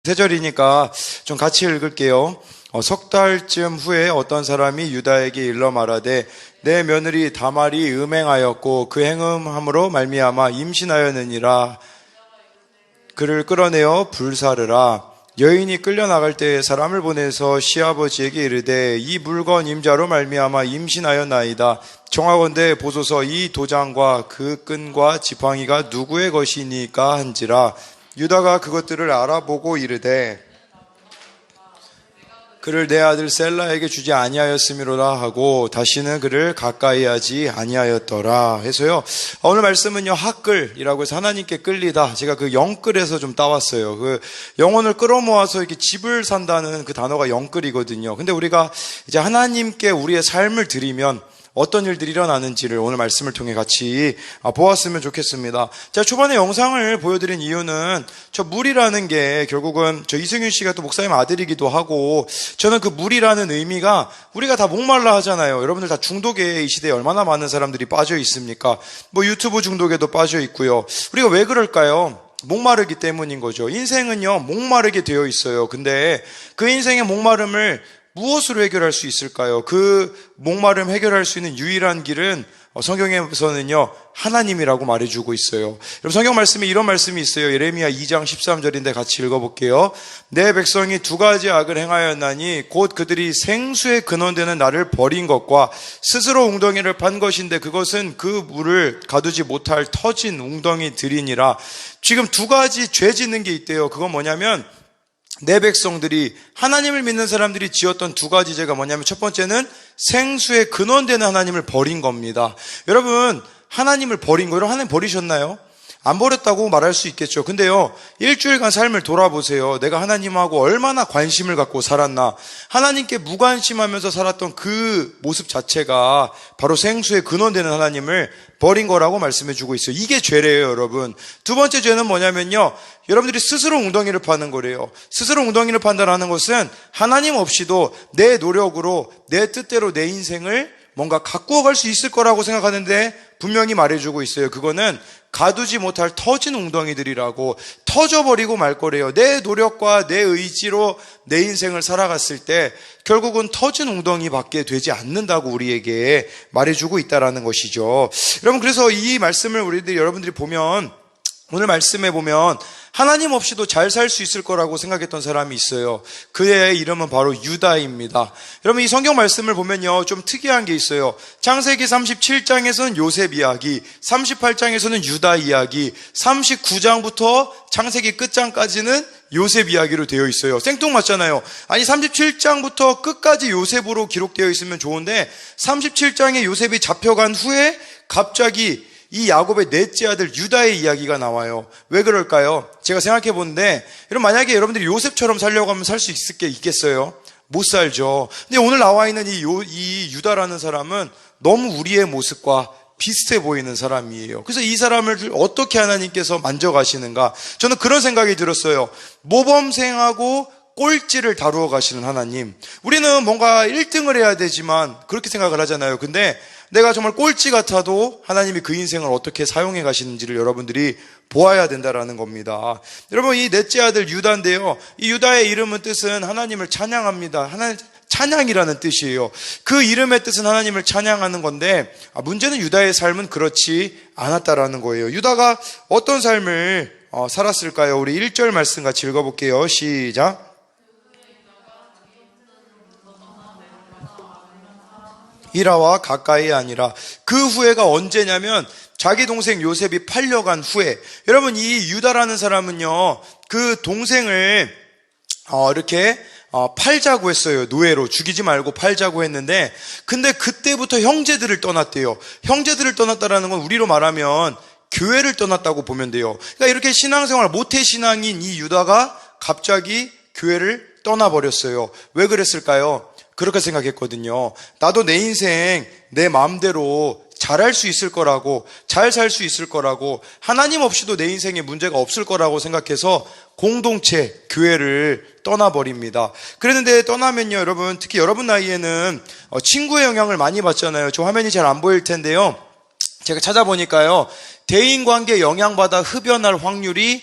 세 절이니까 좀 같이 읽을게요. 석 달쯤 후에 어떤 사람이 유다에게 일러 말하되 내 며느리 다말이 음행하였고 그 행음함으로 말미암아 임신하였느니라. 그를 끌어내어 불사르라. 여인이 끌려나갈 때 사람을 보내서 시아버지에게 이르되 이 물건 임자로 말미암아 임신하였나이다. 청하건대 보소서 이 도장과 그 끈과 지팡이가 누구의 것이니까 한지라. 유다가 그것들을 알아보고 이르되 그를 내 아들 셀라에게 주지 아니하였음이로라 하고 다시는 그를 가까이 하지 아니하였더라 해서요. 오늘 말씀은요, 학끌이라고 해서 하나님께 끌리다. 제가 그 영끌에서 좀 따왔어요. 그 영혼을 끌어모아서 이렇게 집을 산다는 그 단어가 영끌이거든요. 근데 우리가 이제 하나님께 우리의 삶을 드리면 어떤 일들이 일어나는지를 오늘 말씀을 통해 같이 보았으면 좋겠습니다. 제가 초반에 영상을 보여드린 이유는 저 물이라는 게 결국은 저 이승윤 씨가 또 목사님 아들이기도 하고 저는 그 물이라는 의미가 우리가 다 목말라 하잖아요. 여러분들 다 중독에 이 시대에 얼마나 많은 사람들이 빠져 있습니까? 뭐 유튜브 중독에도 빠져 있고요. 우리가 왜 그럴까요? 목마르기 때문인 거죠. 인생은요, 목마르게 되어 있어요. 근데 그 인생의 목마름을 무엇으로 해결할 수 있을까요? 그 목마름 해결할 수 있는 유일한 길은 성경에서는요, 하나님이라고 말해주고 있어요. 여러분, 성경 말씀에 이런 말씀이 있어요. 예레미야 2장 13절인데 같이 읽어볼게요. 내 백성이 두 가지 악을 행하였나니 곧 그들이 생수의 근원되는 나를 버린 것과 스스로 웅덩이를 판 것인데 그것은 그 물을 가두지 못할 터진 웅덩이들이니라. 지금 두 가지 죄 짓는 게 있대요. 그건 뭐냐면 내 백성들이, 하나님을 믿는 사람들이 지었던 두 가지 죄가 뭐냐면 첫 번째는 생수의 근원되는 하나님을 버린 겁니다. 여러분, 하나님을 버린 거, 여러분 하나님 버리셨나요? 안 버렸다고 말할 수 있겠죠. 근데요, 일주일간 삶을 돌아보세요. 내가 하나님하고 얼마나 관심을 갖고 살았나. 하나님께 무관심하면서 살았던 그 모습 자체가 바로 생수의 근원되는 하나님을 버린 거라고 말씀해주고 있어요. 이게 죄래요, 여러분. 두 번째 죄는 뭐냐면요, 여러분들이 스스로 웅덩이를 파는 거래요. 스스로 웅덩이를 판다라는 것은 하나님 없이도 내 노력으로 내 뜻대로 내 인생을 뭔가 가꾸어 갈 수 있을 거라고 생각하는데 분명히 말해주고 있어요. 그거는 가두지 못할 터진 웅덩이들이라고, 터져버리고 말 거래요. 내 노력과 내 의지로 내 인생을 살아갔을 때 결국은 터진 웅덩이밖에 되지 않는다고 우리에게 말해주고 있다라는 것이죠. 여러분, 그래서 이 말씀을 여러분들이 보면, 오늘 말씀에 보면 하나님 없이도 잘 살 수 있을 거라고 생각했던 사람이 있어요. 그의 이름은 바로 유다입니다. 여러분, 이 성경 말씀을 보면요, 좀 특이한 게 있어요. 창세기 37장에서는 요셉 이야기, 38장에서는 유다 이야기, 39장부터 창세기 끝장까지는 요셉 이야기로 되어 있어요. 생뚱맞잖아요. 아니, 37장부터 끝까지 요셉으로 기록되어 있으면 좋은데 37장에 요셉이 잡혀간 후에 갑자기 이 야곱의 넷째 아들 유다의 이야기가 나와요. 왜 그럴까요? 제가 생각해 보는데, 여러분, 만약에 여러분들이 요셉처럼 살려고 하면 살 수 있겠어요? 못 살죠. 근데 오늘 나와 있는 이 유다라는 사람은 너무 우리의 모습과 비슷해 보이는 사람이에요. 그래서 이 사람을 어떻게 하나님께서 만져가시는가? 저는 그런 생각이 들었어요. 모범생하고 꼴찌를 다루어 가시는 하나님. 우리는 뭔가 1등을 해야 되지만 그렇게 생각을 하잖아요. 근데 내가 정말 꼴찌 같아도 하나님이 그 인생을 어떻게 사용해 가시는지를 여러분들이 보아야 된다라는 겁니다. 여러분, 이 넷째 아들 유다인데요, 이 유다의 이름은 뜻은 하나님을 찬양합니다. 하나님 찬양이라는 뜻이에요. 그 이름의 뜻은 하나님을 찬양하는 건데, 문제는 유다의 삶은 그렇지 않았다라는 거예요. 유다가 어떤 삶을 살았을까요? 우리 1절 말씀 같이 읽어볼게요. 시작. 이라와 가까이 아니라. 그 후회가 언제냐면 자기 동생 요셉이 팔려간 후에. 여러분, 이 유다라는 사람은요, 그 동생을 이렇게 팔자고 했어요. 노예로 죽이지 말고 팔자고 했는데, 근데 그때부터 형제들을 떠났대요. 형제들을 떠났다라는 건 우리로 말하면 교회를 떠났다고 보면 돼요. 그러니까 이렇게 신앙생활 모태신앙인 이 유다가 갑자기 교회를 떠나버렸어요. 왜 그랬을까요? 그렇게 생각했거든요. 나도 내 인생 내 마음대로 잘할 수 있을 거라고, 잘 살 수 있을 거라고, 하나님 없이도 내 인생에 문제가 없을 거라고 생각해서 공동체, 교회를 떠나버립니다. 그랬는데 떠나면요, 여러분, 특히 여러분 나이에는 친구의 영향을 많이 받잖아요. 저 화면이 잘 안 보일 텐데요, 제가 찾아보니까요, 대인관계 영향받아 흡연할 확률이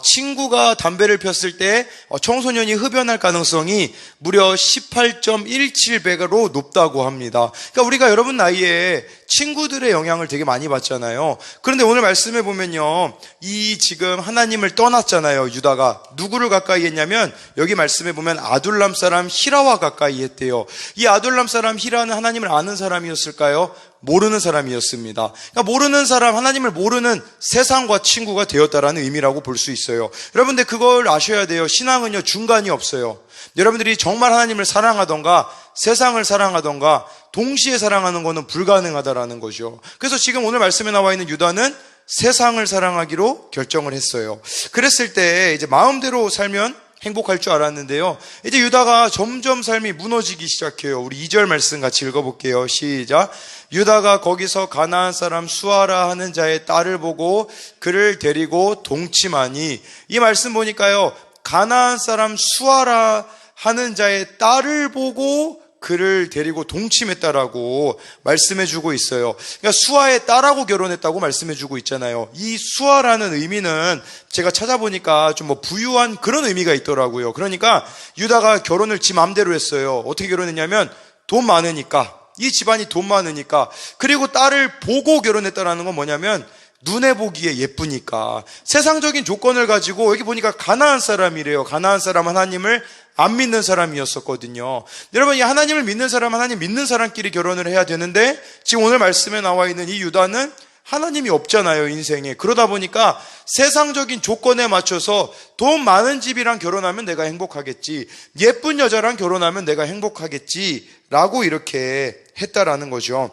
친구가 담배를 폈을 때 청소년이 흡연할 가능성이 무려 18.17배로 높다고 합니다. 그러니까 우리가 여러분 나이에 친구들의 영향을 되게 많이 받잖아요. 그런데 오늘 말씀해 보면요, 이 지금 하나님을 떠났잖아요. 유다가 누구를 가까이 했냐면, 여기 말씀해 보면 아둘람 사람 히라와 가까이 했대요. 이 아둘람 사람 히라는 하나님을 아는 사람이었을까요? 모르는 사람이었습니다. 그러니까 모르는 사람, 하나님을 모르는 세상과 친구가 되었다라는 의미라고 볼 수 있어요. 여러분들 그걸 아셔야 돼요. 신앙은요, 중간이 없어요. 여러분들이 정말 하나님을 사랑하던가 세상을 사랑하던가 동시에 사랑하는 것은 불가능하다라는 거죠. 그래서 지금 오늘 말씀에 나와 있는 유다는 세상을 사랑하기로 결정을 했어요. 그랬을 때 이제 마음대로 살면 행복할 줄 알았는데요, 이제 유다가 점점 삶이 무너지기 시작해요. 우리 2절 말씀 같이 읽어볼게요. 시작. 유다가 거기서 가나안 사람 수아라 하는 자의 딸을 보고 그를 데리고 동침하니, 이 말씀 보니까요, 가나안 사람 수아라 하는 자의 딸을 보고 그를 데리고 동침했다라고 말씀해주고 있어요. 그러니까 수아의 딸하고 결혼했다고 말씀해주고 있잖아요. 이 수아라는 의미는 제가 찾아보니까 좀 부유한 그런 의미가 있더라고요. 그러니까 유다가 결혼을 지 맘대로 했어요. 어떻게 결혼했냐면 돈 많으니까, 이 집안이 돈 많으니까. 그리고 딸을 보고 결혼했다라는 건 뭐냐면 눈에 보기에 예쁘니까. 세상적인 조건을 가지고, 여기 보니까 가나안 사람이래요. 가나안 사람, 하나님을 안 믿는 사람이었었거든요. 여러분, 이 하나님을 믿는 사람, 하나님 믿는 사람끼리 결혼을 해야 되는데, 지금 오늘 말씀에 나와 있는 이 유다는 하나님이 없잖아요, 인생에. 그러다 보니까 세상적인 조건에 맞춰서 돈 많은 집이랑 결혼하면 내가 행복하겠지, 예쁜 여자랑 결혼하면 내가 행복하겠지 라고 이렇게 했다라는 거죠.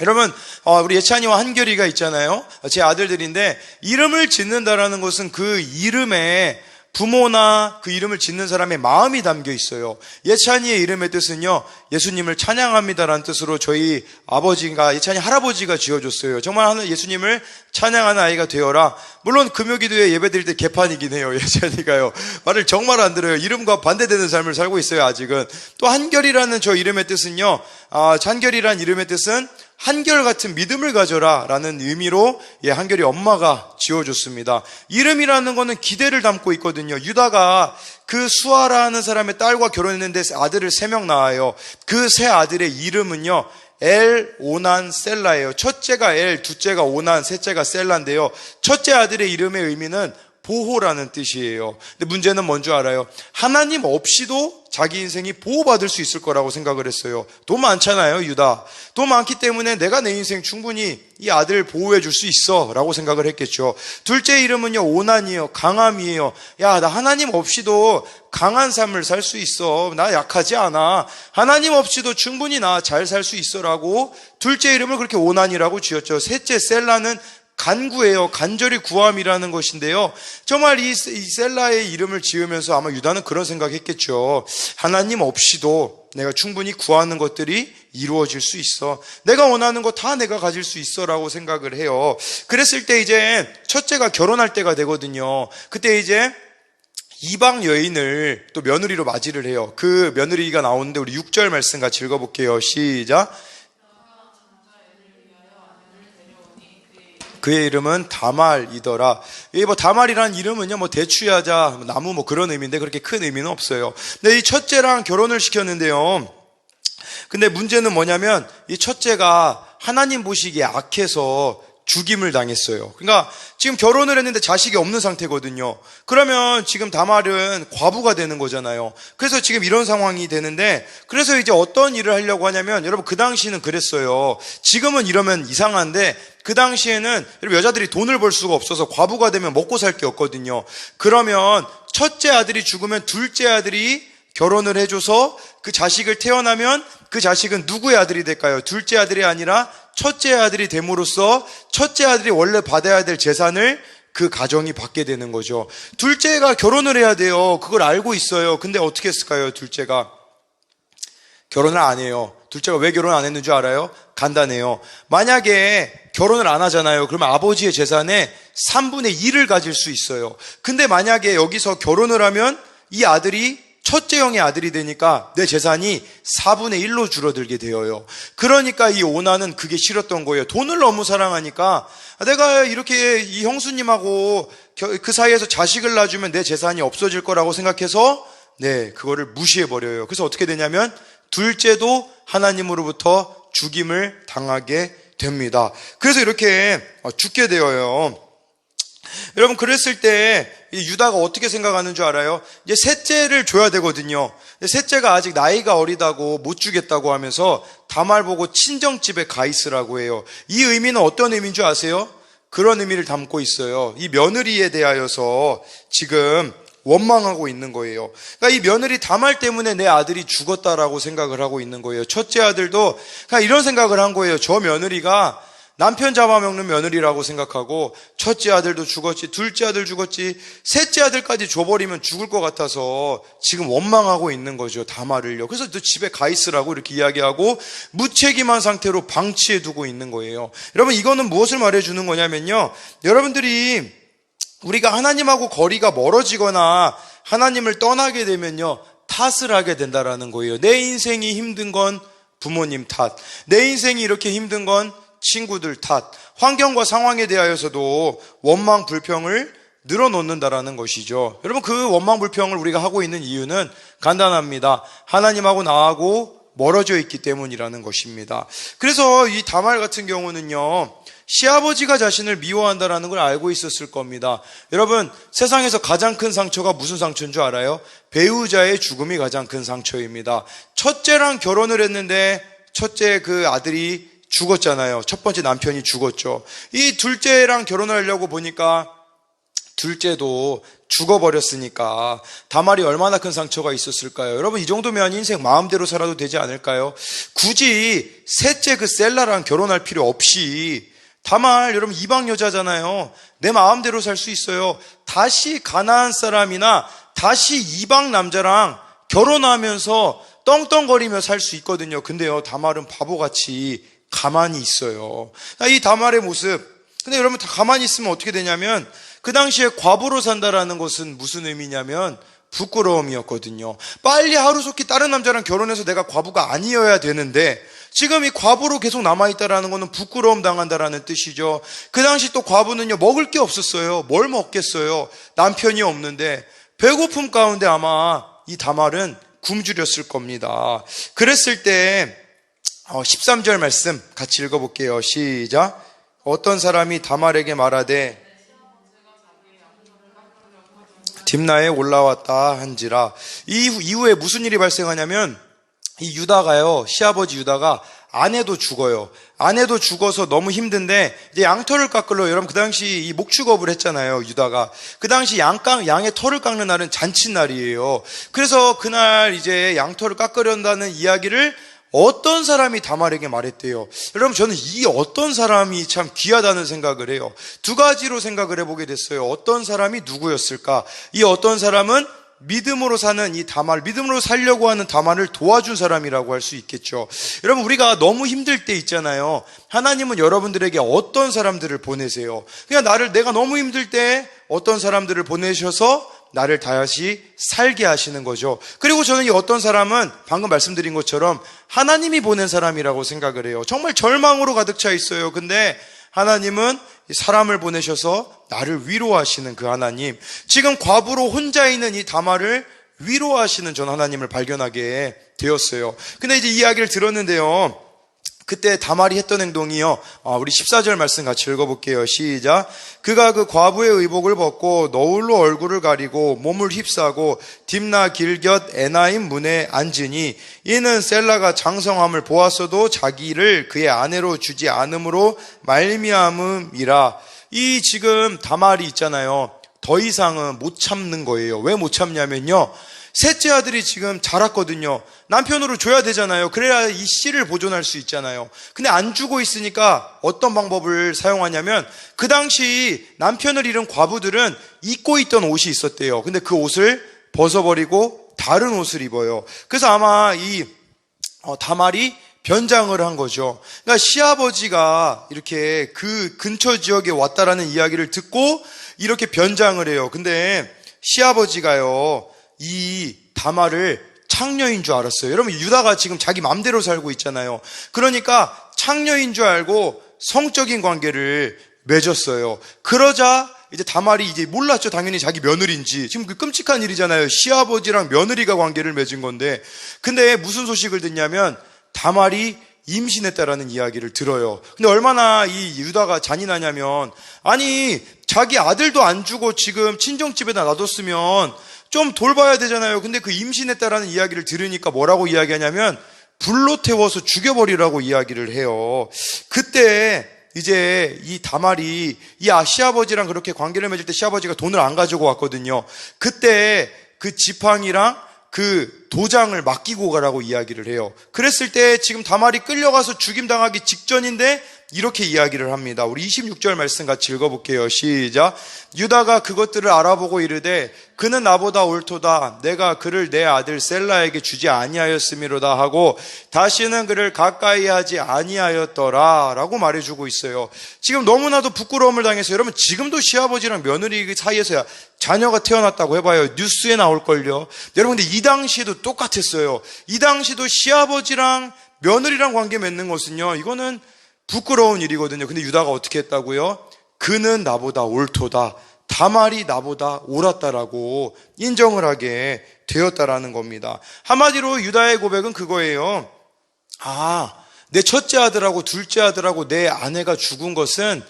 여러분, 우리 예찬이와 한결이가 있잖아요. 제 아들들인데, 이름을 짓는다라는 것은 그 이름에 부모나 그 이름을 짓는 사람의 마음이 담겨 있어요. 예찬이의 이름의 뜻은요, 예수님을 찬양합니다라는 뜻으로 저희 아버지가, 예찬이 할아버지가 지어줬어요. 정말 예수님을 찬양하는 아이가 되어라. 물론 금요기도에 예배 드릴 때 개판이긴 해요. 예찬이가요, 말을 정말 안 들어요. 이름과 반대되는 삶을 살고 있어요, 아직은. 또 한결이라는 저 이름의 뜻은요, 한결이라는 이름의 뜻은 한결같은 믿음을 가져라 라는 의미로 한결이 엄마가 지어줬습니다. 이름이라는 거는 기대를 담고 있거든요. 유다가 그 수아라는 사람의 딸과 결혼했는데 아들을 3명 낳아요. 그 세 아들의 이름은요, 엘, 오난, 셀라예요. 첫째가 엘, 둘째가 오난, 셋째가 셀라인데요, 첫째 아들의 이름의 의미는 보호라는 뜻이에요. 근데 문제는 뭔지 알아요? 하나님 없이도 자기 인생이 보호받을 수 있을 거라고 생각을 했어요. 돈 많잖아요, 유다. 돈 많기 때문에 내가 내 인생 충분히 이 아들을 보호해 줄 수 있어 라고 생각을 했겠죠. 둘째 이름은요, 오난이에요. 강함이에요. 야, 나 하나님 없이도 강한 삶을 살 수 있어. 나 약하지 않아. 하나님 없이도 충분히 나 잘 살 수 있어 라고 둘째 이름을 그렇게 오난이라고 지었죠. 셋째 셀라는 간구예요. 간절히 구함이라는 것인데요, 정말 이 셀라의 이름을 지으면서 아마 유다는 그런 생각했겠죠. 하나님 없이도 내가 충분히 구하는 것들이 이루어질 수 있어. 내가 원하는 거 다 내가 가질 수 있어 라고 생각을 해요. 그랬을 때 이제 첫째가 결혼할 때가 되거든요. 그때 이제 이방 여인을 또 며느리로 맞이를 해요. 그 며느리가 나오는데 우리 6절 말씀 같이 읽어볼게요. 시작. 그의 이름은 다말이더라. 이 다말이라는 이름은요, 대추야자, 나무 그런 의미인데 그렇게 큰 의미는 없어요. 근데 이 첫째랑 결혼을 시켰는데요, 근데 문제는 뭐냐면 이 첫째가 하나님 보시기에 악해서 죽임을 당했어요. 그러니까 지금 결혼을 했는데 자식이 없는 상태거든요. 그러면 지금 다말은 과부가 되는 거잖아요. 그래서 지금 이런 상황이 되는데, 그래서 이제 어떤 일을 하려고 하냐면, 여러분 그 당시에는 그랬어요. 지금은 이러면 이상한데 그 당시에는 여러분 여자들이 돈을 벌 수가 없어서 과부가 되면 먹고 살 게 없거든요. 그러면 첫째 아들이 죽으면 둘째 아들이 결혼을 해줘서 그 자식을 태어나면 그 자식은 누구의 아들이 될까요? 둘째 아들이 아니라 첫째 아들이 됨으로써 첫째 아들이 원래 받아야 될 재산을 그 가정이 받게 되는 거죠. 둘째가 결혼을 해야 돼요. 그걸 알고 있어요. 근데 어떻게 했을까요? 둘째가 결혼을 안 해요. 둘째가 왜 결혼 안 했는 줄 알아요? 간단해요. 만약에 결혼을 안 하잖아요. 그러면 아버지의 재산의 3분의 1을 가질 수 있어요. 근데 만약에 여기서 결혼을 하면 이 아들이 첫째 형의 아들이 되니까 내 재산이 4분의 1로 줄어들게 되어요. 그러니까 이 오나는 그게 싫었던 거예요. 돈을 너무 사랑하니까 내가 이렇게 이 형수님하고 그 사이에서 자식을 낳아주면 내 재산이 없어질 거라고 생각해서 그거를 무시해버려요. 그래서 어떻게 되냐면 둘째도 하나님으로부터 죽임을 당하게 됩니다. 그래서 이렇게 죽게 되어요. 여러분, 그랬을 때 유다가 어떻게 생각하는 줄 알아요? 이제 셋째를 줘야 되거든요. 셋째가 아직 나이가 어리다고 못 주겠다고 하면서 다말 보고 친정집에 가 있으라고 해요. 이 의미는 어떤 의미인 줄 아세요? 그런 의미를 담고 있어요. 이 며느리에 대하여서 지금 원망하고 있는 거예요. 그러니까 이 며느리 다말 때문에 내 아들이 죽었다라고 생각을 하고 있는 거예요. 첫째 아들도 그냥 이런 생각을 한 거예요. 저 며느리가 남편 잡아먹는 며느리라고 생각하고 첫째 아들도 죽었지, 둘째 아들 죽었지, 셋째 아들까지 줘버리면 죽을 것 같아서 지금 원망하고 있는 거죠. 다말을요. 그래서 너 집에 가 있으라고 이렇게 이야기하고 무책임한 상태로 방치해 두고 있는 거예요. 여러분, 이거는 무엇을 말해주는 거냐면요, 여러분들이 우리가 하나님하고 거리가 멀어지거나 하나님을 떠나게 되면요, 탓을 하게 된다라는 거예요. 내 인생이 힘든 건 부모님 탓, 내 인생이 이렇게 힘든 건 친구들 탓, 환경과 상황에 대하여서도 원망, 불평을 늘어놓는다라는 것이죠. 여러분, 그 원망, 불평을 우리가 하고 있는 이유는 간단합니다. 하나님하고 나하고 멀어져 있기 때문이라는 것입니다. 그래서 이 다말 같은 경우는요, 시아버지가 자신을 미워한다라는 걸 알고 있었을 겁니다. 여러분, 세상에서 가장 큰 상처가 무슨 상처인 줄 알아요? 배우자의 죽음이 가장 큰 상처입니다. 첫째랑 결혼을 했는데 첫째 그 아들이 죽었잖아요. 첫 번째 남편이 죽었죠. 이 둘째랑 결혼하려고 보니까 둘째도 죽어버렸으니까 다말이 얼마나 큰 상처가 있었을까요? 여러분, 이 정도면 인생 마음대로 살아도 되지 않을까요? 굳이 셋째 그 셀라랑 결혼할 필요 없이 다말, 여러분 이방 여자잖아요. 내 마음대로 살 수 있어요. 다시 가나안 사람이나 다시 이방 남자랑 결혼하면서 떵떵거리며 살 수 있거든요. 근데요, 다말은 바보같이 가만히 있어요. 이 다말의 모습. 근데 여러분, 다 가만히 있으면 어떻게 되냐면 그 당시에 과부로 산다라는 것은 무슨 의미냐면 부끄러움이었거든요. 빨리 하루속히 다른 남자랑 결혼해서 내가 과부가 아니어야 되는데 지금 이 과부로 계속 남아있다라는 것은 부끄러움 당한다라는 뜻이죠. 그 당시 또 과부는요, 먹을 게 없었어요. 뭘 먹겠어요? 남편이 없는데 배고픔 가운데 아마 이 다말은 굶주렸을 겁니다. 그랬을 때 13절 말씀 같이 읽어볼게요. 시작. 어떤 사람이 다말에게 말하되 딥나에 올라왔다 한지라. 이후에 무슨 일이 발생하냐면 이 유다가요, 시아버지 유다가 아내도 죽어요. 아내도 죽어서 너무 힘든데 이제 양털을 깎으러, 여러분 그 당시 이 목축업을 했잖아요, 유다가. 그 당시 양의 털을 깎는 날은 잔칫날이에요. 그래서 그날 이제 양털을 깎으려다는 이야기를 어떤 사람이 다말에게 말했대요. 여러분, 저는 이 어떤 사람이 참 귀하다는 생각을 해요. 두 가지로 생각을 해보게 됐어요. 어떤 사람이 누구였을까? 이 어떤 사람은 믿음으로 사는 이 다말, 믿음으로 살려고 하는 다말을 도와준 사람이라고 할 수 있겠죠. 여러분, 우리가 너무 힘들 때 있잖아요. 하나님은 여러분들에게 어떤 사람들을 보내세요. 그냥 내가 너무 힘들 때 어떤 사람들을 보내셔서 나를 다시 살게 하시는 거죠. 그리고 저는 이 어떤 사람은 방금 말씀드린 것처럼 하나님이 보낸 사람이라고 생각을 해요. 정말 절망으로 가득 차 있어요. 근데 하나님은 사람을 보내셔서 나를 위로하시는 그 하나님, 지금 과부로 혼자 있는 이 다말을 위로하시는 전 하나님을 발견하게 되었어요. 근데 이제 이야기를 들었는데요, 그때 다말이 했던 행동이요, 우리 14절 말씀 같이 읽어볼게요. 시작. 그가 그 과부의 의복을 벗고 너울로 얼굴을 가리고 몸을 휩싸고 딥나 길곁 에나임 문에 앉으니 이는 셀라가 장성함을 보았어도 자기를 그의 아내로 주지 않음으로 말미암음이라. 이 지금 다말이 있잖아요, 더 이상은 못 참는 거예요. 왜 못 참냐면요, 셋째 아들이 지금 자랐거든요. 남편으로 줘야 되잖아요. 그래야 이 씨를 보존할 수 있잖아요. 근데 안 주고 있으니까 어떤 방법을 사용하냐면, 그 당시 남편을 잃은 과부들은 입고 있던 옷이 있었대요. 근데 그 옷을 벗어버리고 다른 옷을 입어요. 그래서 아마 이 다말이 변장을 한 거죠. 그러니까 시아버지가 이렇게 그 근처 지역에 왔다라는 이야기를 듣고 이렇게 변장을 해요. 근데 시아버지가요, 이 다말을 창녀인 줄 알았어요. 여러분, 유다가 지금 자기 맘대로 살고 있잖아요. 그러니까 창녀인 줄 알고 성적인 관계를 맺었어요. 그러자 이제 다말이 이제 몰랐죠. 당연히 자기 며느리인지. 지금 그 끔찍한 일이잖아요. 시아버지랑 며느리가 관계를 맺은 건데. 근데 무슨 소식을 듣냐면 다말이 임신했다라는 이야기를 들어요. 근데 얼마나 이 유다가 잔인하냐면, 아니 자기 아들도 안 주고 지금 친정집에다 놔뒀으면 좀 돌봐야 되잖아요. 근데 그 임신했다라는 이야기를 들으니까 뭐라고 이야기하냐면 불로 태워서 죽여버리라고 이야기를 해요. 그때 이제 이 다말이 이 시아버지랑 그렇게 관계를 맺을 때 시아버지가 돈을 안 가지고 왔거든요. 그때 그 지팡이랑 그 도장을 맡기고 가라고 이야기를 해요. 그랬을 때 지금 다말이 끌려가서 죽임당하기 직전인데 이렇게 이야기를 합니다. 우리 26절 말씀 같이 읽어볼게요. 시작. 유다가 그것들을 알아보고 이르되 그는 나보다 옳도다. 내가 그를 내 아들 셀라에게 주지 아니하였음이로다 하고 다시는 그를 가까이 하지 아니하였더라 라고 말해주고 있어요. 지금 너무나도 부끄러움을 당했어요. 여러분 지금도 시아버지랑 며느리 사이에서야 자녀가 태어났다고 해봐요. 뉴스에 나올걸요. 여러분 근데 이 당시에도 똑같았어요. 이 당시도 시아버지랑 며느리랑 관계 맺는 것은요, 이거는 부끄러운 일이거든요. 근데 유다가 어떻게 했다고요? 그는 나보다 옳도다. 다말이 나보다 옳았다라고 인정을 하게 되었다라는 겁니다. 한마디로 유다의 고백은 그거예요. 내 첫째 아들하고 둘째 아들하고 내 아내가 죽은 것은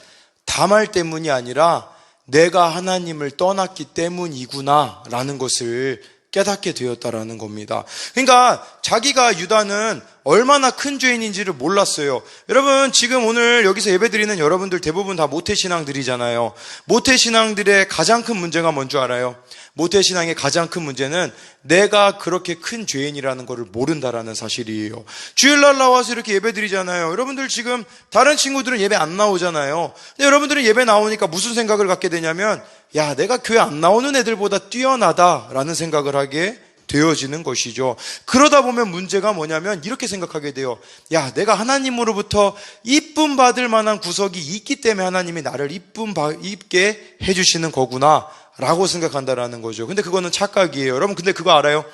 다말 때문이 아니라 내가 하나님을 떠났기 때문이구나 라는 것을 깨닫게 되었다라는 겁니다. 그러니까 자기가 유다는 얼마나 큰 죄인인지를 몰랐어요. 여러분 지금 오늘 여기서 예배드리는 여러분들 대부분 다 모태신앙들이잖아요. 모태신앙들의 가장 큰 문제가 뭔 줄 알아요? 모태신앙의 가장 큰 문제는 내가 그렇게 큰 죄인이라는 것을 모른다라는 사실이에요. 주일날 나와서 이렇게 예배드리잖아요. 여러분들 지금 다른 친구들은 예배 안 나오잖아요. 근데 여러분들은 예배 나오니까 무슨 생각을 갖게 되냐면 야, 내가 교회 안 나오는 애들보다 뛰어나다라는 생각을 하게 되어지는 것이죠. 그러다 보면 문제가 뭐냐면 이렇게 생각하게 돼요. 야, 내가 하나님으로부터 이쁨 받을 만한 구석이 있기 때문에 하나님이 나를 이쁘게 해주시는 거구나 라고 생각한다라는 거죠. 근데 그거는 착각이에요. 여러분 근데 그거 알아요?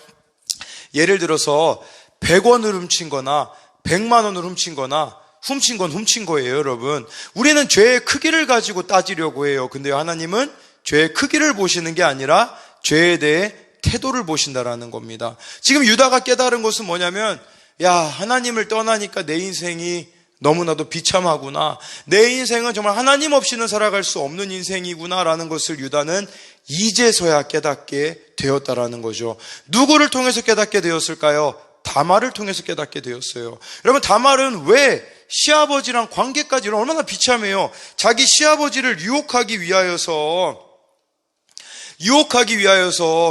예를 들어서 100원을 훔친 거나 100만 원을 훔친 거나 훔친 건 훔친 거예요. 여러분 우리는 죄의 크기를 가지고 따지려고 해요. 근데 하나님은 죄의 크기를 보시는 게 아니라 죄에 대해 태도를 보신다라는 겁니다. 지금 유다가 깨달은 것은 뭐냐면 야, 하나님을 떠나니까 내 인생이 너무나도 비참하구나. 내 인생은 정말 하나님 없이는 살아갈 수 없는 인생이구나 라는 것을 유다는 이제서야 깨닫게 되었다라는 거죠. 누구를 통해서 깨닫게 되었을까요? 다말을 통해서 깨닫게 되었어요. 여러분 다말은 왜 시아버지랑 관계까지 얼마나 비참해요. 자기 시아버지를 유혹하기 위하여서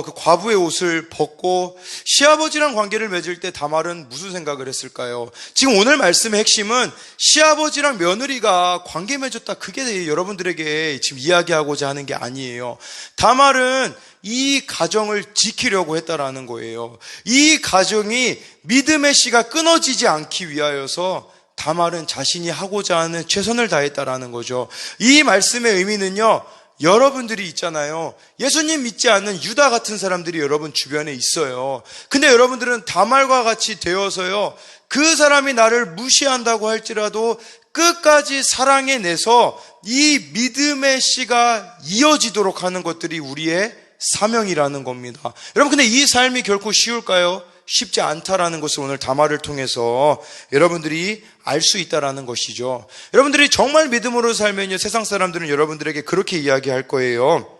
그 과부의 옷을 벗고 시아버지랑 관계를 맺을 때 다말은 무슨 생각을 했을까요? 지금 오늘 말씀의 핵심은 시아버지랑 며느리가 관계 맺었다, 그게 여러분들에게 지금 이야기하고자 하는 게 아니에요. 다말은 이 가정을 지키려고 했다라는 거예요. 이 가정이 믿음의 씨가 끊어지지 않기 위하여서 다말은 자신이 하고자 하는 최선을 다했다라는 거죠. 이 말씀의 의미는요, 여러분들이 있잖아요. 예수님 믿지 않는 유다 같은 사람들이 여러분 주변에 있어요. 근데 여러분들은 다말과 같이 되어서요, 그 사람이 나를 무시한다고 할지라도 끝까지 사랑해내서 이 믿음의 씨가 이어지도록 하는 것들이 우리의 사명이라는 겁니다. 여러분 근데 이 삶이 결코 쉬울까요? 쉽지 않다라는 것을 오늘 다말을 통해서 여러분들이 알 수 있다라는 것이죠. 여러분들이 정말 믿음으로 살면요, 세상 사람들은 여러분들에게 그렇게 이야기할 거예요.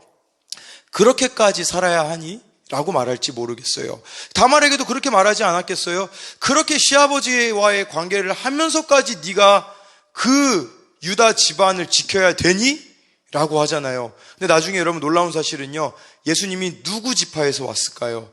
그렇게까지 살아야 하니? 라고 말할지 모르겠어요. 다말에게도 그렇게 말하지 않았겠어요? 그렇게 시아버지와의 관계를 하면서까지 네가 그 유다 집안을 지켜야 되니? 라고 하잖아요. 근데 나중에 여러분 놀라운 사실은요, 예수님이 누구 지파에서 왔을까요?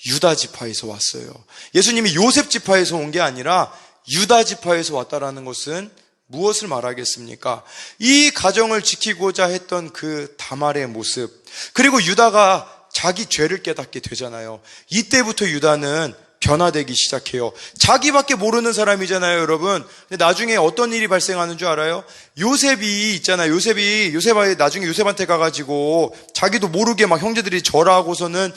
유다 지파에서 왔어요. 예수님이 요셉 지파에서 온 게 아니라 유다 지파에서 왔다라는 것은 무엇을 말하겠습니까? 이 가정을 지키고자 했던 그 다말의 모습, 그리고 유다가 자기 죄를 깨닫게 되잖아요. 이때부터 유다는 변화되기 시작해요. 자기밖에 모르는 사람이잖아요, 여러분. 근데 나중에 어떤 일이 발생하는 줄 알아요? 요셉이 있잖아요. 요셉이 나중에 요셉한테 가가지고 자기도 모르게 막 형제들이 절하고서는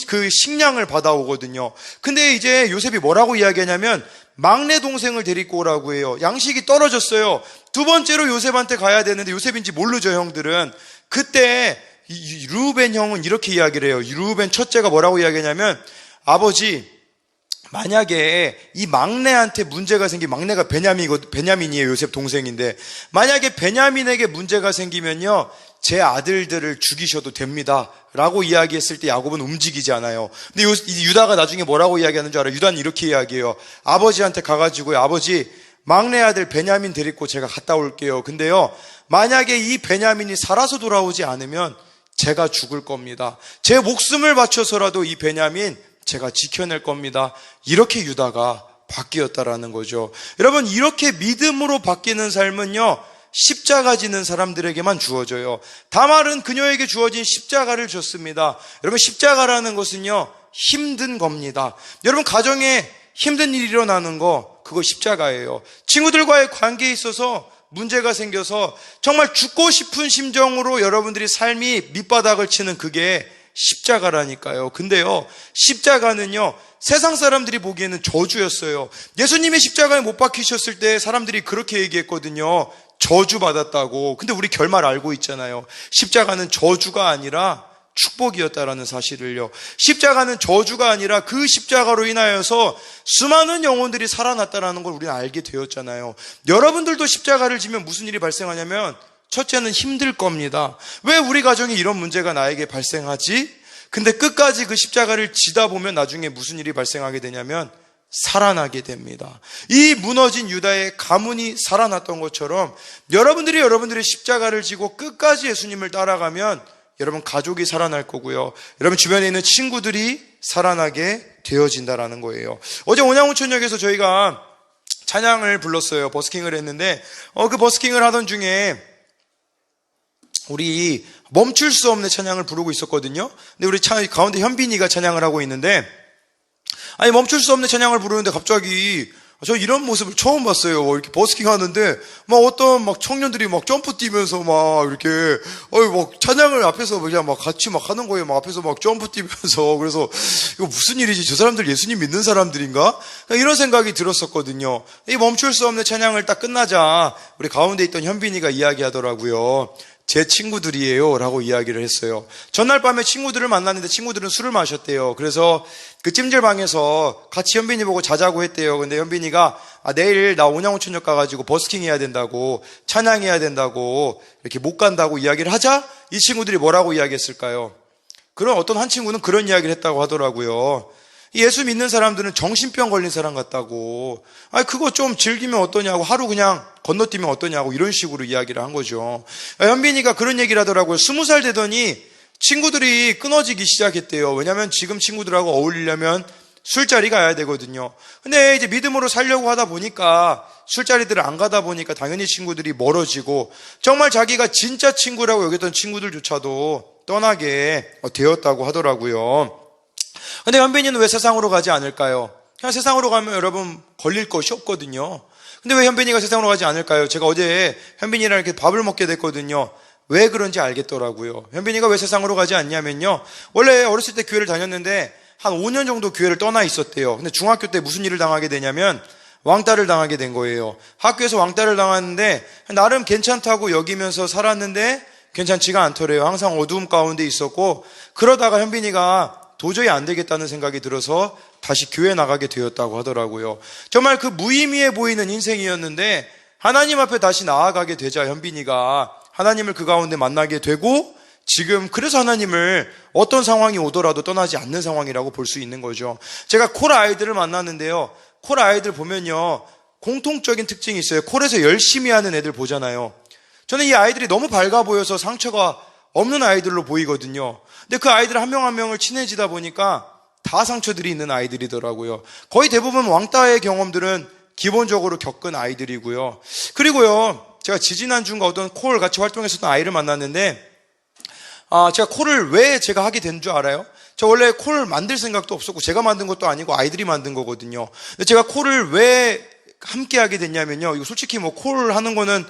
그 식량을 받아오거든요. 근데 이제 요셉이 뭐라고 이야기하냐면 막내 동생을 데리고 오라고 해요. 양식이 떨어졌어요. 두 번째로 요셉한테 가야 되는데 요셉인지 모르죠, 형들은. 그때 르우벤 형은 이렇게 이야기를 해요. 르우벤 첫째가 뭐라고 이야기하냐면, 아버지, 만약에 이 막내한테 문제가 막내가 베냐민이에요. 요셉 동생인데, 만약에 베냐민에게 문제가 생기면요, 제 아들들을 죽이셔도 됩니다 라고 이야기했을 때 야곱은 움직이지 않아요. 근데 유다가 나중에 뭐라고 이야기하는 줄 알아요? 유다는 이렇게 이야기해요. 아버지한테 가가지고, 아버지, 막내 아들 베냐민 데리고 제가 갔다 올게요. 근데요, 만약에 이 베냐민이 살아서 돌아오지 않으면 제가 죽을 겁니다. 제 목숨을 바쳐서라도 이 베냐민 제가 지켜낼 겁니다. 이렇게 유다가 바뀌었다라는 거죠. 여러분, 이렇게 믿음으로 바뀌는 삶은요, 십자가 지는 사람들에게만 주어져요. 다말은 그녀에게 주어진 십자가를 줬습니다. 여러분, 십자가라는 것은요, 힘든 겁니다. 여러분, 가정에 힘든 일이 일어나는 거, 그거 십자가예요. 친구들과의 관계에 있어서 문제가 생겨서 정말 죽고 싶은 심정으로 여러분들이 삶이 밑바닥을 치는 그게 십자가라니까요. 근데요, 십자가는요, 세상 사람들이 보기에는 저주였어요. 예수님의 십자가에 못 박히셨을 때 사람들이 그렇게 얘기했거든요. 저주받았다고. 근데 우리 결말 알고 있잖아요. 십자가는 저주가 아니라 축복이었다라는 사실을요. 십자가는 저주가 아니라 그 십자가로 인하여서 수많은 영혼들이 살아났다라는 걸 우리는 알게 되었잖아요. 여러분들도 십자가를 지면 무슨 일이 발생하냐면, 첫째는 힘들 겁니다. 왜 우리 가정에 이런 문제가 나에게 발생하지? 근데 끝까지 그 십자가를 지다 보면 나중에 무슨 일이 발생하게 되냐면 살아나게 됩니다. 이 무너진 유다의 가문이 살아났던 것처럼 여러분들이 여러분들의 십자가를 지고 끝까지 예수님을 따라가면 여러분 가족이 살아날 거고요. 여러분 주변에 있는 친구들이 살아나게 되어진다라는 거예요. 어제 온양온천역에서 저희가 찬양을 불렀어요. 버스킹을 했는데 그 버스킹을 하던 중에 우리 멈출 수 없는 찬양을 부르고 있었거든요. 근데 우리 가운데 현빈이가 찬양을 하고 있는데, 아니 멈출 수 없는 찬양을 부르는데 갑자기 저 이런 모습을 처음 봤어요. 이렇게 버스킹 하는데 막 어떤 막 청년들이 막 점프 뛰면서 막 이렇게 막 찬양을 앞에서 그냥 막 같이 막 하는 거예요. 막 앞에서 막 점프 뛰면서. 그래서 이거 무슨 일이지? 저 사람들 예수님 믿는 사람들인가? 이런 생각이 들었었거든요. 이 멈출 수 없는 찬양을 딱 끝나자 우리 가운데 있던 현빈이가 이야기하더라고요. 제 친구들이에요 라고 이야기를 했어요. 전날 밤에 친구들을 만났는데 친구들은 술을 마셨대요. 그래서 그 찜질방에서 같이 현빈이 보고 자자고 했대요. 근데 현빈이가 내일 나 온양온천역 가가지고 버스킹 해야 된다고, 찬양해야 된다고, 이렇게 못 간다고 이야기를 하자 이 친구들이 뭐라고 이야기했을까요? 그런 어떤 한 친구는 그런 이야기를 했다고 하더라고요. 예수 믿는 사람들은 정신병 걸린 사람 같다고. 그거 좀 즐기면 어떠냐고, 하루 그냥 건너뛰면 어떠냐고, 이런 식으로 이야기를 한 거죠. 현빈이가 그런 얘기를 하더라고요. 20살 되더니 친구들이 끊어지기 시작했대요. 왜냐면 지금 친구들하고 어울리려면 술자리 가야 되거든요. 근데 이제 믿음으로 살려고 하다 보니까 술자리들을 안 가다 보니까 당연히 친구들이 멀어지고, 정말 자기가 진짜 친구라고 여겼던 친구들조차도 떠나게 되었다고 하더라고요. 근데 현빈이는 왜 세상으로 가지 않을까요? 그냥 세상으로 가면 여러분 걸릴 것이 없거든요. 근데 왜 현빈이가 세상으로 가지 않을까요? 제가 어제 현빈이랑 이렇게 밥을 먹게 됐거든요. 왜 그런지 알겠더라고요. 현빈이가 왜 세상으로 가지 않냐면요, 원래 어렸을 때 교회를 다녔는데 한 5년 정도 교회를 떠나 있었대요. 근데 중학교 때 무슨 일을 당하게 되냐면 왕따를 당하게 된 거예요. 학교에서 왕따를 당하는데 나름 괜찮다고 여기면서 살았는데 괜찮지가 않더래요. 항상 어두움 가운데 있었고, 그러다가 현빈이가 도저히 안 되겠다는 생각이 들어서 다시 교회 나가게 되었다고 하더라고요. 정말 그 무의미해 보이는 인생이었는데 하나님 앞에 다시 나아가게 되자 현빈이가 하나님을 그 가운데 만나게 되고, 지금 그래서 하나님을 어떤 상황이 오더라도 떠나지 않는 상황이라고 볼 수 있는 거죠. 제가 콜 아이들을 만났는데요, 콜 아이들 보면요 공통적인 특징이 있어요. 콜에서 열심히 하는 애들 보잖아요. 저는 이 아이들이 너무 밝아 보여서 상처가 없는 아이들로 보이거든요. 근데 그 아이들 한 명 한 명을 친해지다 보니까 다 상처들이 있는 아이들이더라고요. 거의 대부분 왕따의 경험들은 기본적으로 겪은 아이들이고요. 그리고요, 제가 지지난주인가 어떤 콜 같이 활동했었던 아이를 만났는데, 제가 콜을 왜 제가 하게 된 줄 알아요? 저 원래 콜 만들 생각도 없었고 제가 만든 것도 아니고 아이들이 만든 거거든요. 근데 제가 콜을 왜 함께 하게 됐냐면요, 이거 솔직히 뭐 콜 하는 거는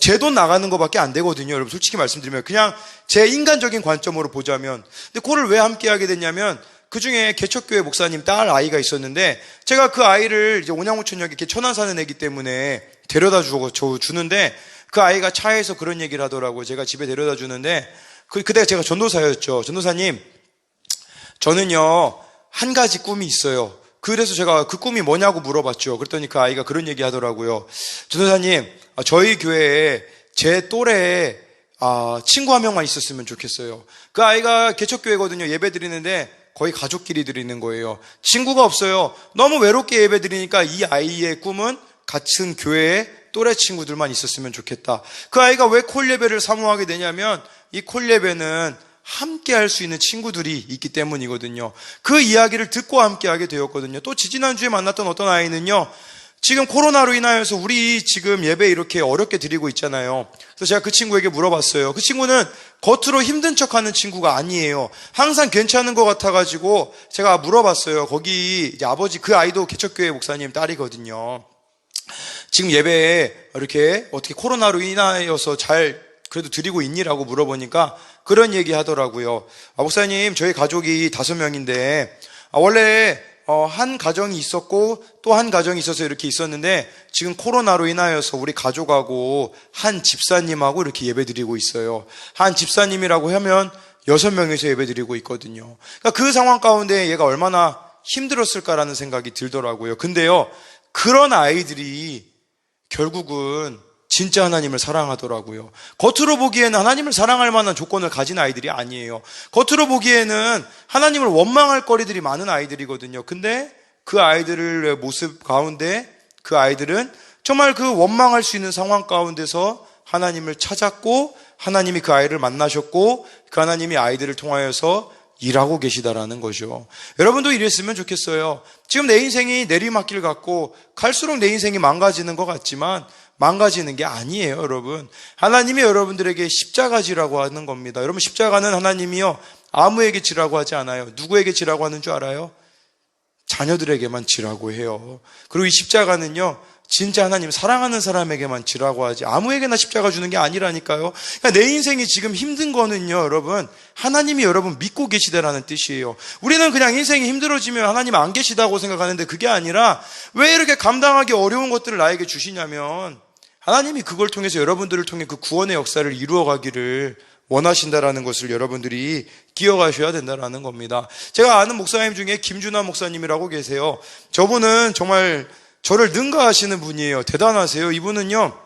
제 돈 나가는 것밖에 안 되거든요. 여러분 솔직히 말씀드리면 그냥 제 인간적인 관점으로 보자면. 근데 콜을 왜 함께 하게 됐냐면, 그 중에 개척교회 목사님 딸 아이가 있었는데, 제가 그 아이를 이제 온양온천역에 이렇게 천안 사는 애기 때문에 데려다 주는데 그 아이가 차에서 그런 얘기를 하더라고요. 제가 집에 데려다 주는데 그때 제가 전도사였죠. 전도사님, 저는요 한 가지 꿈이 있어요. 그래서 제가 그 꿈이 뭐냐고 물어봤죠. 그랬더니 그 아이가 그런 얘기 하더라고요. 전도사님, 저희 교회에 제 또래에 친구 한 명만 있었으면 좋겠어요. 그 아이가 개척교회거든요. 예배 드리는데 거의 가족끼리 드리는 거예요. 친구가 없어요. 너무 외롭게 예배 드리니까 이 아이의 꿈은 같은 교회에 또래 친구들만 있었으면 좋겠다. 그 아이가 왜 콜 예배를 사모하게 되냐면 이 콜 예배는 함께 할 수 있는 친구들이 있기 때문이거든요. 그 이야기를 듣고 함께 하게 되었거든요. 또 지지난주에 만났던 어떤 아이는요, 지금 코로나로 인하여서 우리 지금 예배 이렇게 어렵게 드리고 있잖아요. 그래서 제가 그 친구에게 물어봤어요. 그 친구는 겉으로 힘든 척하는 친구가 아니에요. 항상 괜찮은 것 같아가지고 제가 물어봤어요. 거기 이제 아버지, 그 아이도 개척교회 목사님 딸이거든요. 지금 예배에 이렇게 어떻게 코로나로 인하여서 잘 그래도 드리고 있니라고 물어보니까 그런 얘기 하더라고요. 목사님, 저희 가족이 5명인데 원래 한 가정이 있었고 또 한 가정이 있어서 이렇게 있었는데 지금 코로나로 인하여서 우리 가족하고 한 집사님하고 이렇게 예배드리고 있어요. 한 집사님이라고 하면 6명이서 예배드리고 있거든요. 그러니까 그 상황 가운데 얘가 얼마나 힘들었을까라는 생각이 들더라고요. 근데요, 그런 아이들이 결국은 진짜 하나님을 사랑하더라고요. 겉으로 보기에는 하나님을 사랑할 만한 조건을 가진 아이들이 아니에요. 겉으로 보기에는 하나님을 원망할 거리들이 많은 아이들이거든요. 근데 그 아이들의 모습 가운데 그 아이들은 정말 그 원망할 수 있는 상황 가운데서 하나님을 찾았고 하나님이 그 아이를 만나셨고 그 하나님이 아이들을 통하여서 일하고 계시다라는 거죠. 여러분도 이랬으면 좋겠어요. 지금 내 인생이 내리막길 같고 갈수록 내 인생이 망가지는 것 같지만 망가지는 게 아니에요, 여러분. 하나님이 여러분들에게 십자가 지라고 하는 겁니다. 여러분, 십자가는 하나님이요, 아무에게 지라고 하지 않아요. 누구에게 지라고 하는 줄 알아요? 자녀들에게만 지라고 해요. 그리고 이 십자가는요, 진짜 하나님 사랑하는 사람에게만 지라고 하지 아무에게나 십자가 주는 게 아니라니까요. 그러니까 내 인생이 지금 힘든 거는요, 여러분, 하나님이 여러분 믿고 계시다라는 뜻이에요. 우리는 그냥 인생이 힘들어지면 하나님 안 계시다고 생각하는데 그게 아니라 왜 이렇게 감당하기 어려운 것들을 나에게 주시냐면 하나님이 그걸 통해서 여러분들을 통해 그 구원의 역사를 이루어가기를 원하신다라는 것을 여러분들이 기억하셔야 된다라는 겁니다. 제가 아는 목사님 중에 김준하 목사님이라고 계세요. 저분은 정말 저를 능가하시는 분이에요. 대단하세요. 이분은요,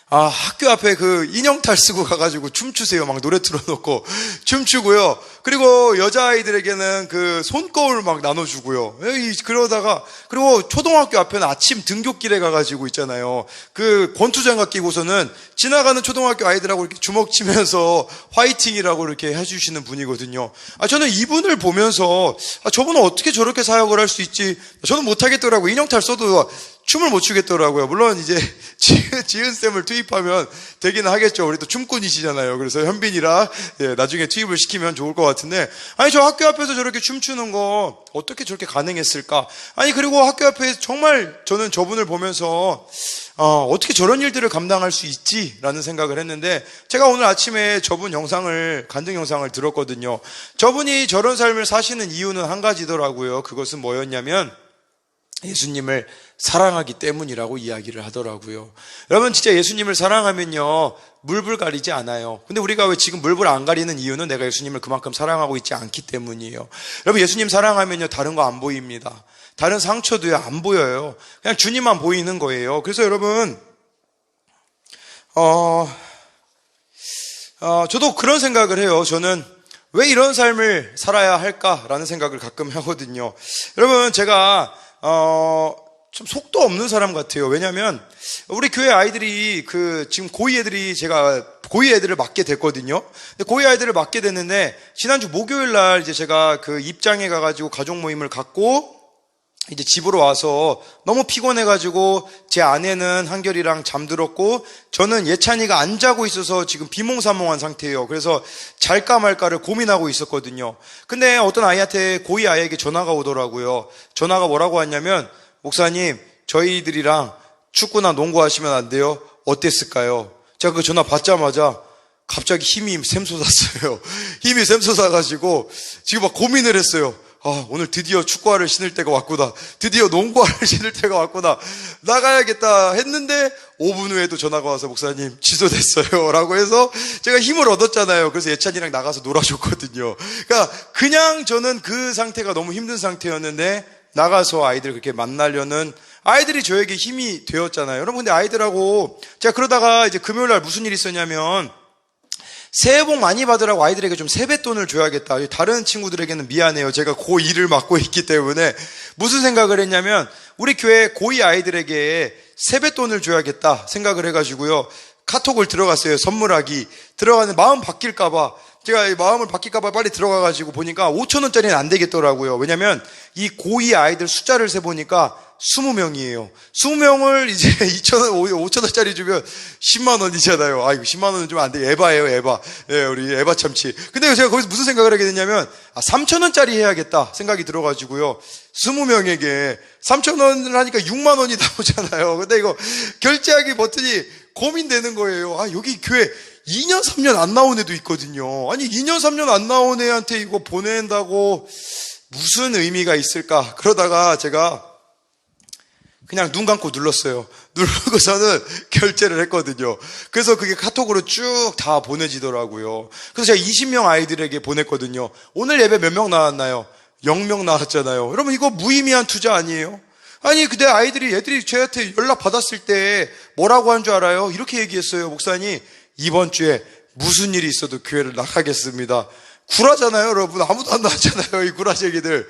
학교 앞에 그 인형탈 쓰고 가가지고 춤추세요. 막 노래 틀어놓고 춤추고요. 그리고 여자아이들에게는 그 손거울 막 나눠주고요. 그러다가, 그리고 초등학교 앞에는 아침 등굣길에 가가지고 있잖아요. 그 권투장갑 끼고서는 지나가는 초등학교 아이들하고 이렇게 주먹 치면서 화이팅이라고 이렇게 해주시는 분이거든요. 저는 이분을 보면서, 저분은 어떻게 저렇게 사역을 할 수 있지? 저는 못하겠더라고요. 인형탈 써도 춤을 못 추겠더라고요. 물론 이제 지은쌤을 투입하면 되긴 하겠죠. 우리 또 춤꾼이시잖아요. 그래서 현빈이라 나중에 투입을 시키면 좋을 것 같은데, 저 학교 앞에서 저렇게 춤추는 거 어떻게 저렇게 가능했을까? 그리고 학교 앞에 정말 저는 저분을 보면서 어떻게 저런 일들을 감당할 수 있지라는 생각을 했는데, 제가 오늘 아침에 저분 간증 영상을 들었거든요. 저분이 저런 삶을 사시는 이유는 한 가지더라고요. 그것은 뭐였냐면 예수님을 사랑하기 때문이라고 이야기를 하더라고요. 여러분, 진짜 예수님을 사랑하면요, 물불 가리지 않아요. 근데 우리가 왜 지금 물불 안 가리는 이유는 내가 예수님을 그만큼 사랑하고 있지 않기 때문이에요. 여러분, 예수님 사랑하면요, 다른 거 안 보입니다. 다른 상처도요, 안 보여요. 그냥 주님만 보이는 거예요. 그래서 여러분, 저도 그런 생각을 해요. 저는 왜 이런 삶을 살아야 할까라는 생각을 가끔 하거든요. 여러분, 제가 좀 속도 없는 사람 같아요. 왜냐면 우리 교회 아이들이 지금 고2 애들이 제가 고2 애들을 맡게 됐거든요. 근데 고2 아이들을 맡게 됐는데 지난주 목요일 날 이제 제가 그 입장에 가가지고 가족 모임을 갖고 이제 집으로 와서 너무 피곤해가지고 제 아내는 한결이랑 잠들었고 저는 예찬이가 안 자고 있어서 지금 비몽사몽한 상태예요. 그래서 잘까 말까를 고민하고 있었거든요. 근데 어떤 아이한테 고2 아이에게 전화가 오더라고요. 전화가 뭐라고 왔냐면, 목사님, 저희들이랑 축구나 농구 하시면 안 돼요? 어땠을까요? 제가 그 전화 받자마자 갑자기 힘이 샘솟았어요. 힘이 샘솟아가지고 지금 막 고민을 했어요. 오늘 드디어 축구화를 신을 때가 왔구나. 드디어 농구화를 신을 때가 왔구나. 나가야겠다 했는데 5분 후에도 전화가 와서 목사님 취소됐어요 라고 해서 제가 힘을 얻었잖아요. 그래서 예찬이랑 나가서 놀아줬거든요. 그러니까 그냥 저는 그 상태가 너무 힘든 상태였는데 나가서 아이들 그렇게 만나려는 아이들이 저에게 힘이 되었잖아요. 여러분 근데 아이들하고 제가 그러다가 이제 금요일 날 무슨 일이 있었냐면 새해 복 많이 받으라고 아이들에게 좀 세뱃돈을 줘야겠다. 다른 친구들에게는 미안해요. 제가 고2를 맡고 있기 때문에 무슨 생각을 했냐면 우리 교회 고2 아이들에게 세뱃돈을 줘야겠다 생각을 해가지고요. 카톡을 들어갔어요. 선물하기. 들어가는데 마음 바뀔까봐. 제가 마음을 바뀔까봐 빨리 들어가가지고 보니까 5,000원짜리는 안 되겠더라고요. 왜냐면 이 고2 아이들 숫자를 세보니까 20명이에요. 20명을 이제 5,000원짜리 주면 10만 원이잖아요. 이거 10만 원은 좀 안 돼. 에바예요, 에바. 예, 우리 에바 참치. 근데 제가 거기서 무슨 생각을 하게 됐냐면, 3,000원짜리 해야겠다 생각이 들어가지고요. 20명에게 3,000원을 하니까 6만 원이 나오잖아요. 근데 이거 결제하기 버튼이 고민되는 거예요. 여기 교회 2년, 3년 안 나온 애도 있거든요. 아니, 2년, 3년 안 나온 애한테 이거 보낸다고 무슨 의미가 있을까? 그러다가 제가 그냥 눈 감고 눌렀어요. 누르고서는 결제를 했거든요. 그래서 그게 카톡으로 쭉 다 보내지더라고요. 그래서 제가 20명 아이들에게 보냈거든요. 오늘 예배 몇 명 나왔나요? 0명 나왔잖아요. 여러분 이거 무의미한 투자 아니에요? 아니 근데 애들이 저한테 연락 받았을 때 뭐라고 한 줄 알아요? 이렇게 얘기했어요. 목사님 이번 주에 무슨 일이 있어도 교회를 나가겠습니다. 구라잖아요 여러분. 아무도 안 나왔잖아요 이 구라쟁이들.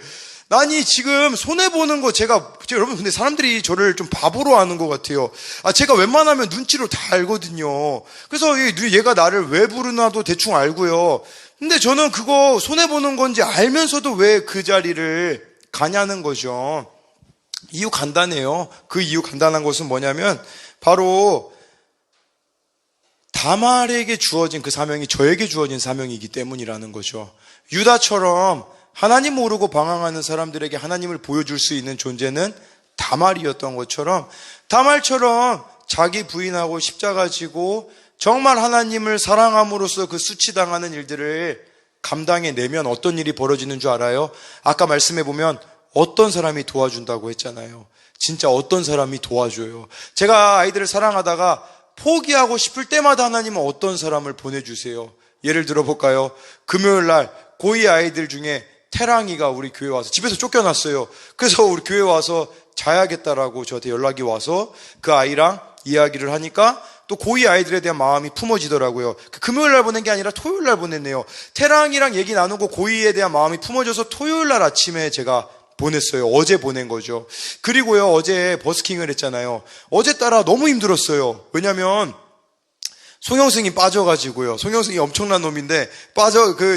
아니 지금 손해보는 거 제가 여러분 근데 사람들이 저를 좀 바보로 아는 것 같아요. 제가 웬만하면 눈치로 다 알거든요. 그래서 얘가 나를 왜 부르나도 대충 알고요. 근데 저는 그거 손해보는 건지 알면서도 왜 그 자리를 가냐는 거죠. 이유 간단해요. 그 이유 간단한 것은 뭐냐면 바로 다말에게 주어진 그 사명이 저에게 주어진 사명이기 때문이라는 거죠. 유다처럼 하나님 모르고 방황하는 사람들에게 하나님을 보여줄 수 있는 존재는 다말이었던 것처럼 다말처럼 자기 부인하고 십자가 지고 정말 하나님을 사랑함으로써 그 수치당하는 일들을 감당해내면 어떤 일이 벌어지는 줄 알아요? 아까 말씀해 보면 어떤 사람이 도와준다고 했잖아요. 진짜 어떤 사람이 도와줘요. 제가 아이들을 사랑하다가 포기하고 싶을 때마다 하나님은 어떤 사람을 보내주세요. 예를 들어볼까요? 금요일 날 고2 아이들 중에 태랑이가 우리 교회 와서 집에서 쫓겨났어요. 그래서 우리 교회 와서 자야겠다라고 저한테 연락이 와서 그 아이랑 이야기를 하니까 또 고2 아이들에 대한 마음이 품어지더라고요. 금요일 날 보낸 게 아니라 토요일 날 보냈네요. 태랑이랑 얘기 나누고 고2에 대한 마음이 품어져서 토요일 날 아침에 제가 보냈어요. 어제 보낸 거죠. 그리고요 어제 버스킹을 했잖아요. 어제 따라 너무 힘들었어요. 왜냐면 송영승이 빠져가지고요. 송영승이 엄청난 놈인데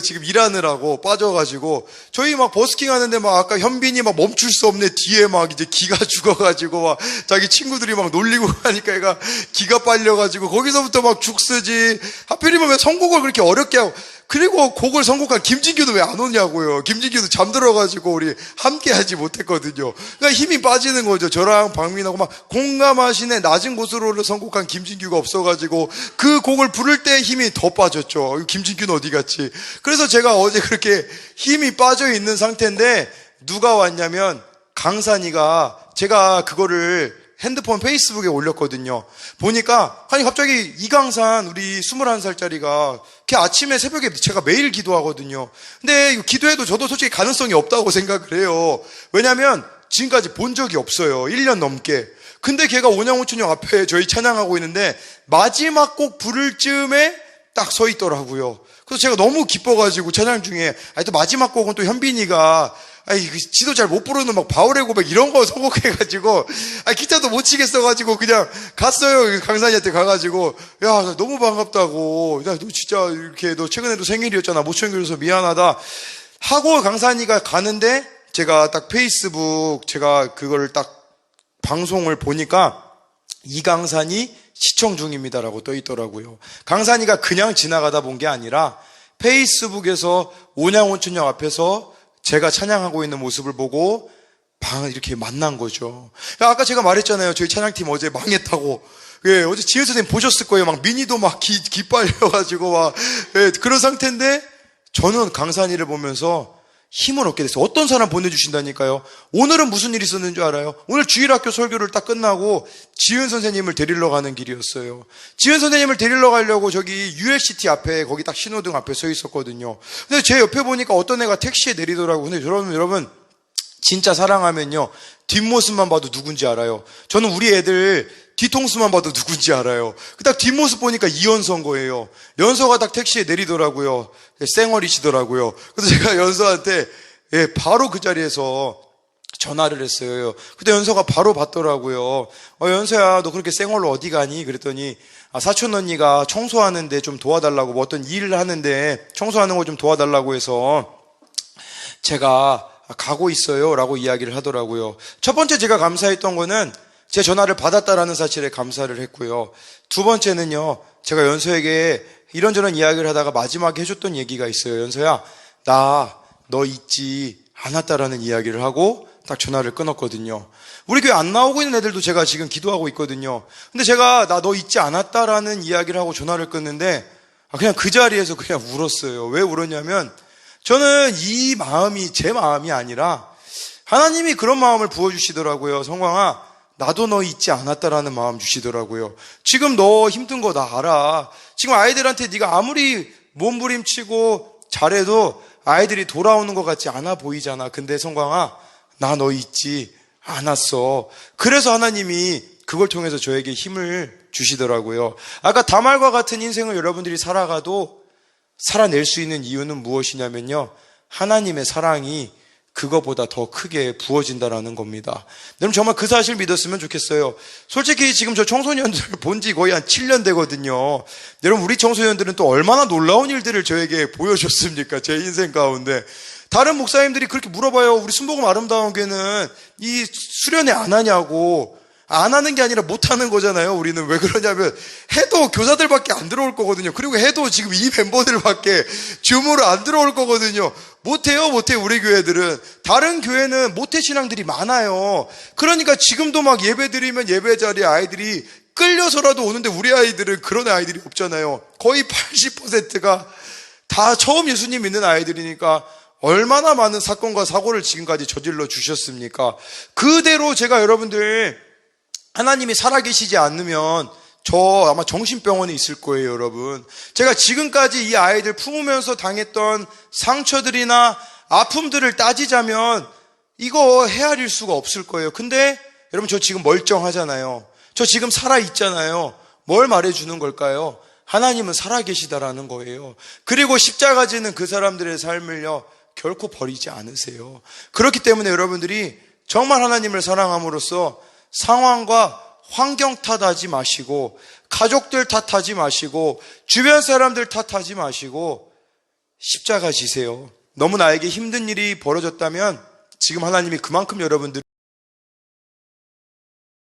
지금 일하느라고 빠져가지고 저희 막 버스킹 하는데 막 아까 현빈이 막 멈출 수 없네 뒤에 막 이제 기가 죽어가지고 막 자기 친구들이 막 놀리고 하니까 얘가 기가 빨려가지고 거기서부터 막 죽쓰지. 하필이면 왜 선곡을 그렇게 어렵게 하고 그리고 곡을 선곡한 김진규도 왜 안 오냐고요. 김진규도 잠들어가지고 우리 함께 하지 못했거든요. 그러니까 힘이 빠지는 거죠. 저랑 박민하고 막 공감하시네 낮은 곳으로 선곡한 김진규가 없어가지고 그 곡을 부를 때 힘이 더 빠졌죠. 김진규는 어디 갔지? 그래서 제가 어제 그렇게 힘이 빠져 있는 상태인데 누가 왔냐면 강산이가 제가 그거를 핸드폰 페이스북에 올렸거든요. 보니까 갑자기 이강산 우리 21살짜리가 걔 아침에 새벽에 제가 매일 기도하거든요. 근데 기도해도 저도 솔직히 가능성이 없다고 생각을 해요. 왜냐면 지금까지 본 적이 없어요. 1년 넘게. 근데 걔가 온양오천역 앞에 저희 찬양하고 있는데 마지막 곡 부를 즈음에 딱 서 있더라고요. 그래서 제가 너무 기뻐가지고 찬양 중에 또 마지막 곡은 또 현빈이가 지도 잘 못 부르는 막 바울의 고백 이런 거 선곡해가지고 기타도 못 치겠어가지고 그냥 갔어요. 강산이한테 가가지고 야 너무 반갑다고 야 너 진짜 이렇게 너 최근에도 생일이었잖아 못 챙겨줘서 미안하다 하고 강산이가 가는데 제가 딱 페이스북 제가 그걸 딱 방송을 보니까 이강산이 시청 중입니다라고 떠 있더라고요. 강산이가 그냥 지나가다 본 게 아니라 페이스북에서 온양온천역 앞에서 제가 찬양하고 있는 모습을 보고 이렇게 만난 거죠. 아까 제가 말했잖아요. 저희 찬양팀 어제 망했다고. 예, 어제 지혜 선생님 보셨을 거예요. 막 미니도 막 기 빨려가지고 막 예, 그런 상태인데 저는 강산이를 보면서 힘을 얻게 됐어요. 어떤 사람 보내주신다니까요. 오늘은 무슨 일이 있었는 줄 알아요? 오늘 주일학교 설교를 딱 끝나고 지은 선생님을 데리러 가는 길이었어요. 지은 선생님을 데리러 가려고 저기 ULCT 앞에 거기 딱 신호등 앞에 서 있었거든요. 근데 제 옆에 보니까 어떤 애가 택시에 내리더라고요. 근데 여러분 진짜 사랑하면요, 뒷모습만 봐도 누군지 알아요. 저는 우리 애들 뒤통수만 봐도 누군지 알아요. 딱 뒷모습 보니까 이연서인 거예요. 연서가 딱 택시에 내리더라고요. 쌩얼이시더라고요. 그래서 제가 연서한테 바로 그 자리에서 전화를 했어요. 근데 연서가 바로 받더라고요. 연서야, 너 그렇게 쌩얼로 어디 가니? 그랬더니 사촌 언니가 청소하는데 좀 도와달라고, 뭐 어떤 일을 하는데 청소하는 거 좀 도와달라고 해서 제가 가고 있어요 라고 이야기를 하더라고요. 첫 번째 제가 감사했던 거는 제 전화를 받았다라는 사실에 감사를 했고요. 두 번째는요, 제가 연서에게 이런저런 이야기를 하다가 마지막에 해줬던 얘기가 있어요. 연서야, 나 너 잊지 않았다라는 이야기를 하고 딱 전화를 끊었거든요. 우리 교회 안 나오고 있는 애들도 제가 지금 기도하고 있거든요. 근데 제가 나 너 잊지 않았다라는 이야기를 하고 전화를 끊는데 그냥 그 자리에서 그냥 울었어요. 왜 울었냐면 저는 이 마음이 제 마음이 아니라 하나님이 그런 마음을 부어주시더라고요. 성광아, 나도 너 잊지 않았다라는 마음 주시더라고요. 지금 너 힘든 거 나 알아. 지금 아이들한테 네가 아무리 몸부림치고 잘해도 아이들이 돌아오는 것 같지 않아 보이잖아. 근데 성광아, 나 너 잊지 않았어. 그래서 하나님이 그걸 통해서 저에게 힘을 주시더라고요. 아까 다말과 같은 인생을 여러분들이 살아가도 살아낼 수 있는 이유는 무엇이냐면요, 하나님의 사랑이 그거보다 더 크게 부어진다라는 겁니다. 여러분 정말 그 사실 믿었으면 좋겠어요. 솔직히 지금 저 청소년들 본 지 거의 한 7년 되거든요. 여러분 우리 청소년들은 또 얼마나 놀라운 일들을 저에게 보여줬습니까? 제 인생 가운데. 다른 목사님들이 그렇게 물어봐요. 우리 순복음 아름다운 교회는 이 수련회 안 하냐고. 안 하는 게 아니라 못 하는 거잖아요. 우리는 왜 그러냐면 해도 교사들밖에 안 들어올 거거든요. 그리고 해도 지금 이 멤버들밖에 줌으로 안 들어올 거거든요. 못해요 우리 교회들은. 다른 교회는 모태 신앙들이 많아요. 그러니까 지금도 막 예배 드리면 예배 자리에 아이들이 끌려서라도 오는데 우리 아이들은 그런 아이들이 없잖아요. 거의 80%가 다 처음 예수님 믿는 아이들이니까 얼마나 많은 사건과 사고를 지금까지 저질러 주셨습니까? 그대로 제가 여러분들 하나님이 살아계시지 않으면 저 아마 정신병원에 있을 거예요, 여러분. 제가 지금까지 이 아이들 품으면서 당했던 상처들이나 아픔들을 따지자면 이거 헤아릴 수가 없을 거예요. 근데 여러분 저 지금 멀쩡하잖아요. 저 지금 살아있잖아요. 뭘 말해주는 걸까요? 하나님은 살아계시다라는 거예요. 그리고 십자가 지는 그 사람들의 삶을요, 결코 버리지 않으세요. 그렇기 때문에 여러분들이 정말 하나님을 사랑함으로써 상황과 환경 탓하지 마시고, 가족들 탓하지 마시고, 주변 사람들 탓하지 마시고 십자가 지세요. 너무 나에게 힘든 일이 벌어졌다면 지금 하나님이 그만큼 여러분들